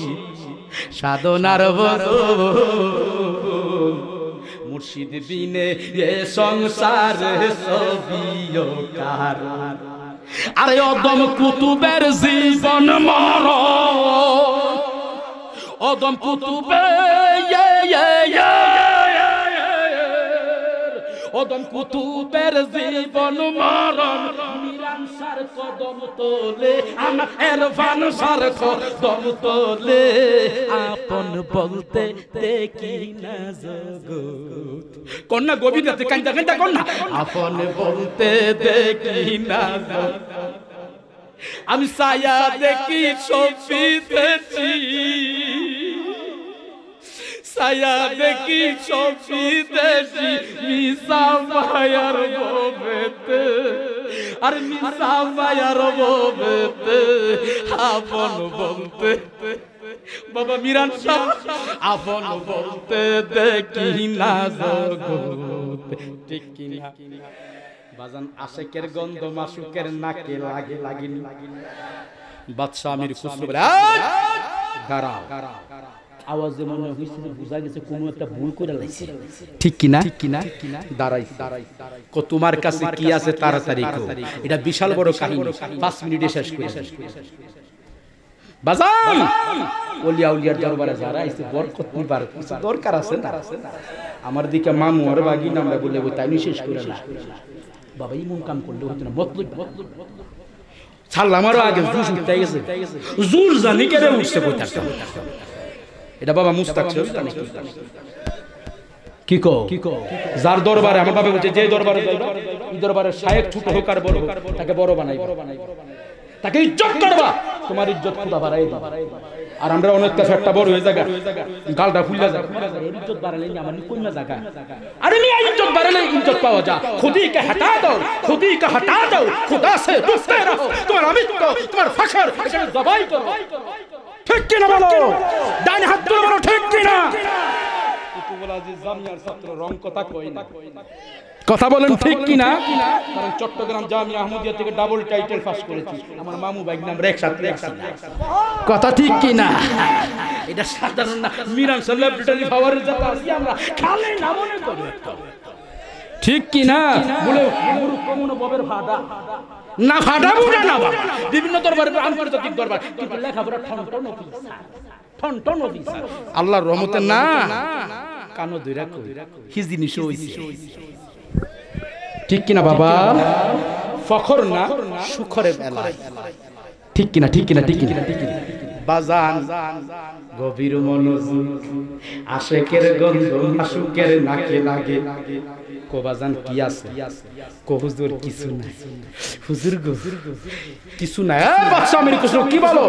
সাধনার বজবন, মুর্শিদ বিনে এ সংসারে সবিও কারণ। আরে অদম কুতুবের জীবন মরণ, অদম কুতুবে অদম কুতুবের জীবন মরণ, মিরান সার কদম তোলে, আমার এরফান সার কদম তোলে। আপন বলতে দেখি না জগৎ। কন্যা গোবিন্দাতে কান্দা কন্যা, আপন বলতে দেখি না জগৎ। আমি ছায়া দেখি সবিতেছি, ছায়া দেখি সবিতেছি, মিশা মায়ার ববেতে। আর মিসা মায়ার বলতে আপন বলতে বাবা মিরান শাহ আপন বলতে দেখি না জগতে ঠিক কি না বাজান আশিকের গন্ধ মাসুকের নাকে লাগে লাগেনি বাদশা আমির খুসরো বলে দাঁড়াও আওয়াজে মনে হইছে বুঝা গেছে কোনো একটা ভুল করে লাইছে ঠিক কি না দাঁড়াই কো তোমার কাছে কি আছে তাড়াতাড়ি কও এটা বিশাল বড় কাহিনী 5 মিনিটে শেষ করে বাজান ওলিয়া উলিয়ার দরবারে যারা আইছে বরকত নিবার দরকার আছে না আমার দিকে মামু আর বাগি নামরা বলে ওই তাই শেষ করে না বাবা ইমন কাম করলে হতো না মতলব ছাড়লাম আরো আগে জুস উঠতে গেছে জুর জানি কেড়ে উঠছে কইতাছে এটা বাবা মুস্তাক কি কো যার দরবারে আমার বাবা বলছে যে দরবারে যাইবা এই দরবারে শায়েখ ছোট হোক আর বড় হোক তাকে বড় বানাইবা তাকে ইজ্জত করবা তোমার ইজ্জত খোদা বাড়াই দিবা আর আমরা অনেকটা ফেটটা বড় হয়ে জায়গা গালটা ফুললা যায় এর ইজ্জত বাড়ালে আমার কোন না জায়গা আরে মিয়া ইজ্জত বাড়ালে ইজ্জত পাওয়া যায় খুদি কে হটা দাও খুদা সে দুস্তে রহো তোমার আমিত্ব তোমার ফখর এখানে জবাই করো ঠিক কি না বলো ডান হাত তুলে বলো ঠিক কি না কুতুবুল আজিজ জামিয়ার ছাত্র রং কথা কই না কথা বলেন ঠিক কি না কারণ চট্টগ্রাম জামিয়া আহমদিয়া থেকে ডাবল টাইটেল পাস করেছি আমার মামু ভাই নাম রেখ সাথে কথা ঠিক কি না এটা সাধারণ না মিরান সেলিব্রিটি পাওয়ারের যত আছে আমরা খালি না মনে করি ঠিক কি না বলে গুরু কমন ববের ফাডা না ফাডা বুড়া না বাবা বিভিন্ন দরবারে আন্তর্জাতিক দরবার কিন্তু লেখাপড়া ঠনঠন অফিসার আল্লাহর রহমতে না কানো দইরা কই কি জিনিস হইছে ঠিক কিনা বাবা ফখর না সুখরে বেলা ঠিক কিনা বাজান গভীর মনোযোগ আশিকের গন্ধ মাসুকের নাকে লাগে কো বাজান কি আছে কো হুজুর কিছু নাই হুজুর গো কিছু নাই বাদশা আমির খুসরো কি বলো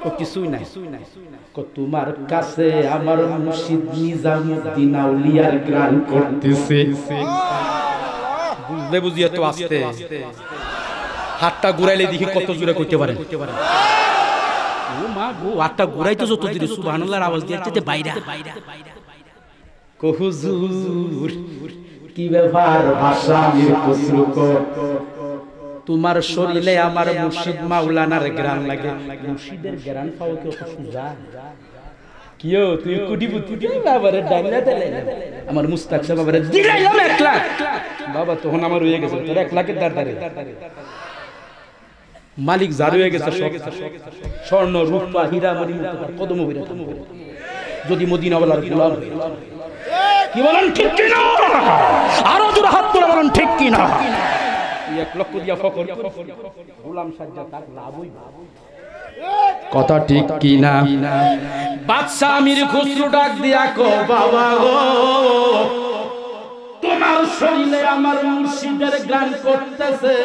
কো কিছুই নাই কো তোমার কাছে আমার মুর্শিদ নিজামউদ্দিন আউলিয়ার গান করতেছে বুঝলে বুঝিয়ে তো আসতে হাতটা ঘুরাইলে দেখি কত জোরে কইতে পারেন ও মা গো হাতটা ঘুরাইতে যত জোরে সুবহানাল্লাহর আওয়াজ দিতে বাইরে কো হুজুর কি ব্যাপার ভাষা আমির খুসরো কো তোমার শরীরে আমার মুর্শিদ মাওলানার গ্রান লাগে মুর্শিদের গ্রান পাও কি অত সুজা কিও তুই কোটি বুদ্ধি দিলে বাবারে ডাইলা দিলে আমার মুস্তাক সাহেব বাবারে দিলাইলাম 1 লাখ বাবা তখন আমার হয়ে গেছে তোর 1 লাখের দাঁড়ারে মালিক জারি হয়ে গেছে সব স্বর্ণ রূপা হীরা মণি মুক্তার কদম হইরা যদি মদিনাওয়ালার গোলাম হই কি বলেন ঠিক কি না আরো জোরে হাত তুলে বলেন ঠিক কি না 1 লক্ষ দিয়া ফকর গোলাম সাজ্জা তার লাভই কথা ঠিক কি না বাদশা আমির খুসরো ডাক দিয়া কো বাবা গো তোমার শরীরে আমার মুর্শিদের গান করতেছে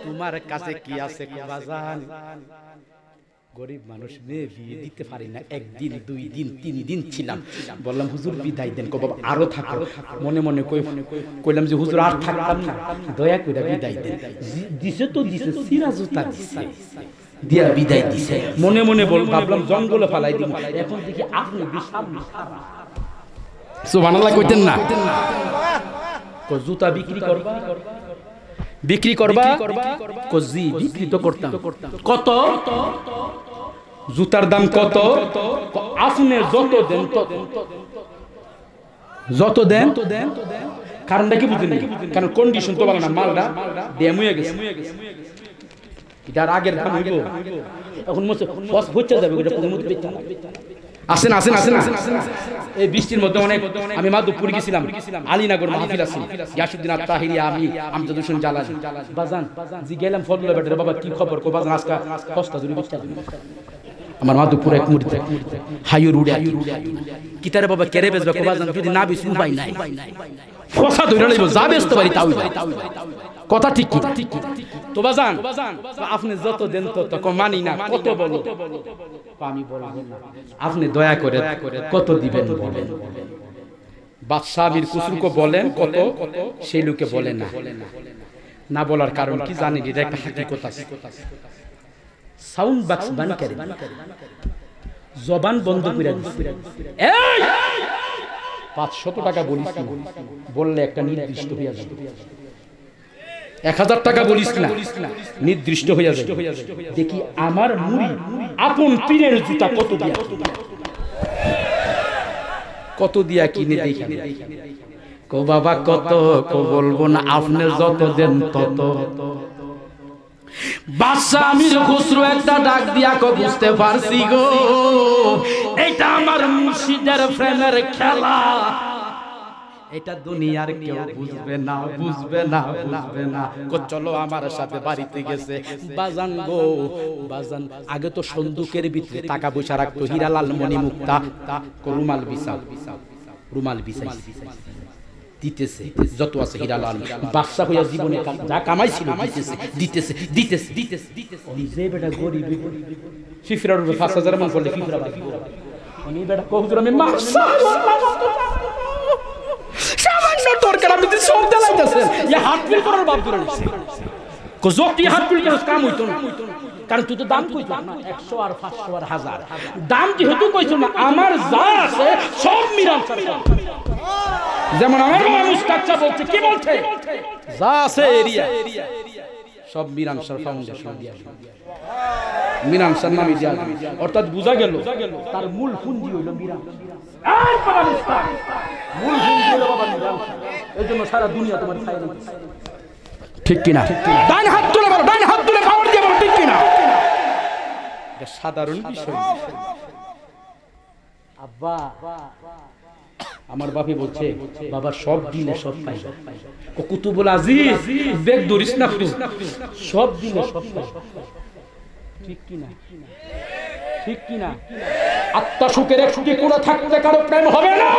তোমার কাছে কি আছে কো বাজান গরিব মানুষ মেয়ে বিয়ে দিতে পারি না একদিন 2 দিন 3 দিন ছিলাম বললাম হুজুর বিদায় দেন কো বাবা আরো থাকো মনে মনে কইলাম যে হুজুর আর থাকতাম না দয়া করে বিদায় দেন দিছে তো দিছে সিরাজুতা দিছে দিয়া বিদায় দিছে মনে মনে ভাবলাম জঙ্গলে ফালাই দিব এখন দেখি আপনি সামনে সুবহানাল্লাহ কইতেন না কো জুতা বিক্রি করবা কো জি বিক্রি তো করতাম কত জুতার দাম কত আপনি যত দেন কারণটা কি বুঝেন কারণ কন্ডিশন তো ভালো না মালটা ড্যাম হয়ে গেছে এটার আগের দাম হইব এখন হচ্ছে যাবে ওটা প্রমোদ বেচা আসেন এই বৃষ্টির মধ্যে অনেক আমি মাধবপুর গেছিলাম আলীনগর মাহফিল আছে ইয়াসুদ্দিন আত-তাহিরি আমি আমজাদ হোসেন জালাল বাজান জি গেলাম ফজলে বেটার বাবা কি খবর কো বাজান আজকে কষ্ট জুরি বেচা আমার মাধবপুর এক মুড়িতে হাইর উড়ে কিতারে বাবা কেরে বেচবে কো বাজান যদি না বিছ উপায় নাই ফসা ধরে লইব যা বেচতে পারি তাও কথা ঠিক কি তো বাজান আপনি যত দেন তত মানি না কত বলো আমি বলবো না আপনি দয়া করে কত দিবেন বলেন বাদশা আমির খুসরো বলেন কত সেই লোকে বলে না না বলার কারণ কি জানেন? এটা একটা হাকিকত আছে। সাউন্ড বক্স বন্ধ করে জবান বন্ধ করে এই 500 টাকা বলিস না, বললে একটা নির্দিষ্ট হয়ে যাবে। 1000 টাকা বলিস না, নির্দিষ্ট হয়ে যাবে। দেখি আমার মুড়ি আপন পীরের জুতা কত দিয়া কিনে দেখি। কো বাবা কত, কো বলবো না, আপনি যত দেন তত। বাদশা আমির খুসরো একটা ডাক দিয়া কো বুঝতে পারছি গো, এটা আমার মুর্শিদের প্রেমের খেলা, এটা দুনিয়ার কেউ বুঝবে না, বুঝবে না, বুঝবে না। কো চলো আমার সাথে বাড়িতে গেছে। বাজান গো বাজান, আগে তো সন্দুকের ভিতরে টাকা পয়সা রাখতো, হীরালাল মণি মুক্তা, রুমাল বিছাও, রুমাল বিছাই দিতেছে, যত আছে হীরালাল। বাদশা হইয়া জীবনে যা কামাইছিল দিতেছে। যে বেটা গরিব ফিফরার উপরে 5000 মান করলে ফিফরা বাড়ি, আমি বেটা কহুজুর আমি সামান্য দরকার আমি তো সব দেলাইতেছেন, ইয়া হাত ফিল করার বাপ ধরে নিছে। কো যত হাত ফিল করস কাম হইতো না, কারণ তুই তো দাম কইছ না 100 আর 500 আর 1000 দাম যেহেতু কইছ না, আমার যা আছে সব মিরান সরকার। যেমন আমার মানুষ কাচ্চা বলছে, কি বলছে, যা আছে এরিয়া সব মিরান সর ফাউন্ডেশন দিয়া, মিরান সর নামে দিয়া, অর্থাৎ বুঝা গেল তার মূল পুঁজি হইল মিরান। এই পাকিস্তান মূল পুঁজি হইল বাবা মিরান। এইজন্য সারা দুনিয়া তোমার ছাই দিচ্ছে, ঠিক কি না? ডান হাত তুলে বলো, ডান হাত তুলে পাওয়ার দিয়ে বলো, ঠিক কি না? এটা সাধারণ বিষয়। আব্বা আমার বাপি বলছে, বাবা সব দিনে সব পাই। কুতুবুল আজিজ বেগ ধরিস না, সব দিনে সব পাই, ঠিক কি না? ঠিক কি না? আত্মা সুখের একটি কোনো থাকতে কারো প্রেম হবে না।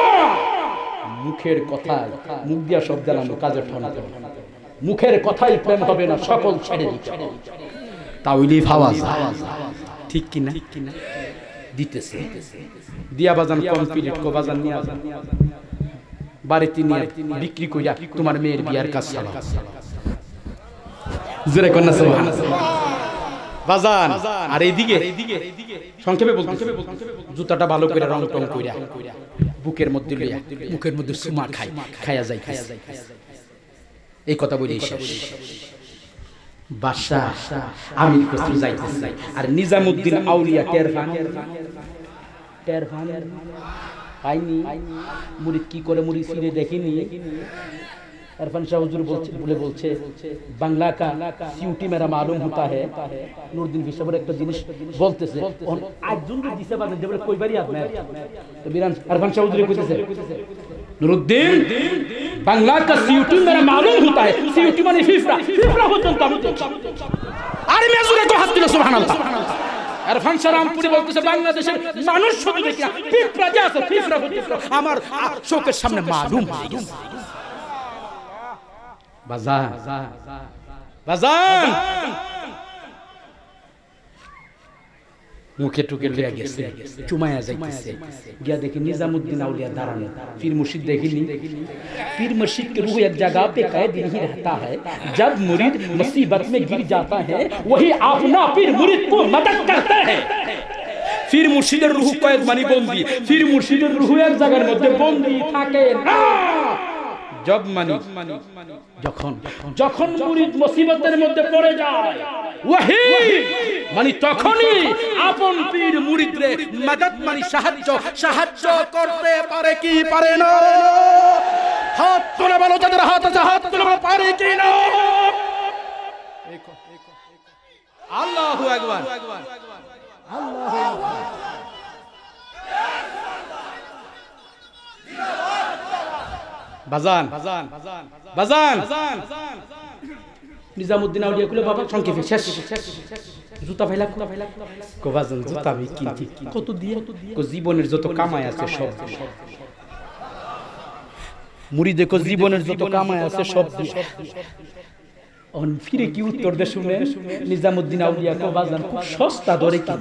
মুখের কথায়, মুখ দিয়া সব জানানো, কাজের ঠনা, মুখের কথাই প্রেম হবে না, সকল ছেড়ে দিতে তাহলেই ভাবা যায়, ঠিক কি না? দিতেছে দিয়া বাজান কমপ্লিট কো বাজান নিয়ে বাড়িতে নিয়ে বিক্রি কইরা তোমার মেয়ের বিয়ার কাজ চালাও। জোরে কন্যা সুবহানাল্লাহ বাজান। আর এইদিকে সংক্ষেপে বলতেছি, জুতাটা ভালো করে রং টং কইরা বুকের মধ্যে লইয়া মুখের মধ্যে সুমা খায়া যায়, এই কথা বলি শেষ। বাদশা আমি কষ্ট যাইতেছি, আর নিজামউদ্দিন আউলিয়া টেরফান পাইনি, মুরিদ কি করে মুরিদ ফিরে দেখিনি। इरफान शाह हुजूर बोलছে বাংলা কা সিউটি মেরা মালুম होता है। নুরউদ্দিন বিশাবর একটা জিনিস বলতেছে, আজজন যে দিছে বাজে যে বলে কইবারই আপনি তো বিরান इरफान शाह हुजूর কইতেছে, নুরউদ্দিন বাংলা কা সিউটি মেরা মালুম होता है। সিউটি মানে ফিফরা পর্যন্ত আমি আরে মেজুরে কো হাত দিলে সুবহানাল্লাহ। इरफान शाह রামপুরি বলতেছে, বাংলাদেশের মানুষ শুধু দেখি না, ফিফরা যে আছে ফিফরা পর্যন্ত আমার চোখের সামনে মালুম। বাজান বাজান মুখে টুকে লিয়া গেছে, চুমায়া যাইতেছে, গিয়া দেখি निजामुद्दीन আউলিয়া দাঁড়ানো। পীর মুর্শিদ দেখিনি, पीर मुर्शिद की रूह एक जगह पे कैद नहीं रहता है, जब मुरीद मुसीबत में गिर जाता है वही अपना पीर मुरीद को मदद करता है। पीर मुर्शिদের রূহ কয়েদ মানে বন্দী, পীর মুর্শিদের রূহ এক জায়গার মধ্যে বন্দী থাকে না। जब मानी যখন মুরিদ মুসিবতের মধ্যে পড়ে যায়, ওহি মানে তখনই আপন পীর মুরিদরে মদদ মানে সাহায্য করতে পারে কি পারে না? হাত তুলে বলো, যাদের হাত আছে হাত তুলে বলো, পারে কি না? আল্লাহু আকবার, আল্লাহু আকবার। বাজান বাজান निजामुद्दीन আউলিয়া কইলো, বাবা সংক্ষেপে শেষ, জুতা ফাইলা কো বাজান জুতা আমি কিনছি, কত দিয়ে? কো জীবনের যত কামাই আছে সব। মুরিদে কো জীবনের যত কামাই আছে সব দিয়ে। অন ফিরে কি উত্তর দে শুনে निजामुद्दीन আউলিয়া কো, বাজান খুব সস্তা দরে কি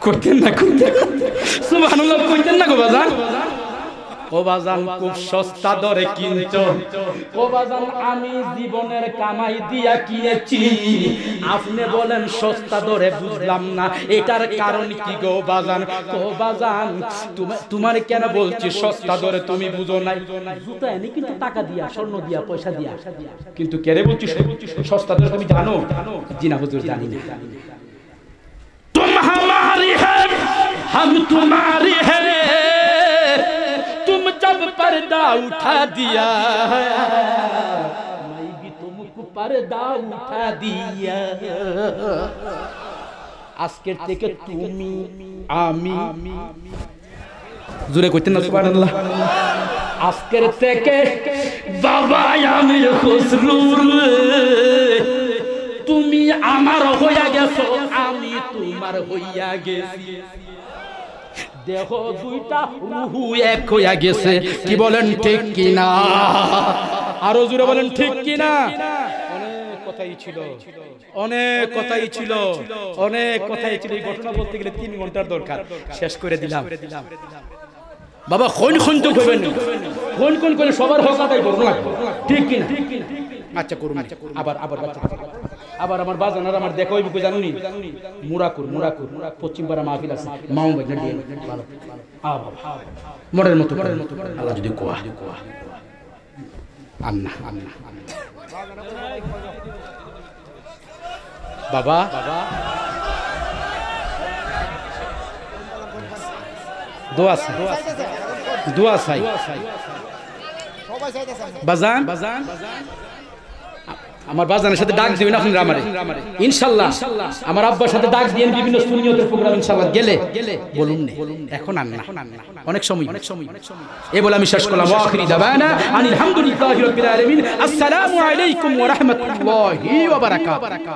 কইতেন না, সুবহানাল্লাহ কইতেন না গো বাজান। ও বাজান খুব সস্তা দরে কিনছো। ও বাজান আমি জীবনের কামাই দিয়া কিনেছি। আপনি বলেন সস্তা দরে, বুঝলাম না এটার কারণ কি গো বাজান? ও বাজান তোমার কেন বলছি সস্তা দরে, তুমি বুঝো নাই? জুতা এনে কিন্তু টাকা দিয়া, স্বর্ণ দিয়া, পয়সা দিয়া, কিন্তু কেরে বলছি সস্তা দরে, তুমি জানো? জি না হুজুর, জানি না। तुम हमारी है हम तुम्हारी है, तुम जब पर्दा उठा दिया मैं भी तुमको पर्दा उठा दिया। আজকের থেকে তুমি আমি, জোরে কইতেন না সুবহানাল্লাহ। আজকের থেকে বাবা আমি খুশরুর, তুমি আমার হইয়া গেছো, আমি তোমার হইয়া গেছি। দেহ দুইটা রুহু এক হইয়া গেছে। কি বলেন ঠিক কিনা? আরো জোরে বলেন ঠিক কিনা? অনেক কথাই ছিল, অনেক কথাই ছিল, অনেক কথাই ছিল। এই ঘটনা বলতে গেলে 3 ঘন্টার দরকার, শেষ করে দিলাম। বাবা কোন কোন তো কইবেন, কোন কোন করে সবার হক আদায় করব না, ঠিক কিনা? আচ্ছা করুন, আবার আবার আবার আমার বাজান আর আমার দেখা হইব কই জানুনি? মুরাকুর পশ্চিম পাড়া মাহফিল আছে, মাও ভাই দিয়ে ভালো বাবা মরের মতো আল্লাহ যদি কোয়া আন্না বাবা দোয়া চাই বাজান। আমার বাজানের সাথে ডাক দিবেন আপনারা আমারে ইনশাআল্লাহ। আমার আব্বার সাথে ডাক দিয়েন বিভিন্ন সুন্নিয়তের প্রোগ্রাম ইনশাআল্লাহ গেলে বলুন না, এখন আর না, অনেক সময়। এই বলে আমি শেষ করলাম। আখিরি দাওয়ানা আলহামদুলিল্লাহি রাব্বিল আলামিন। আসসালামু আলাইকুম ওয়া রাহমাতুল্লাহি ওয়া বারাকাতুহু।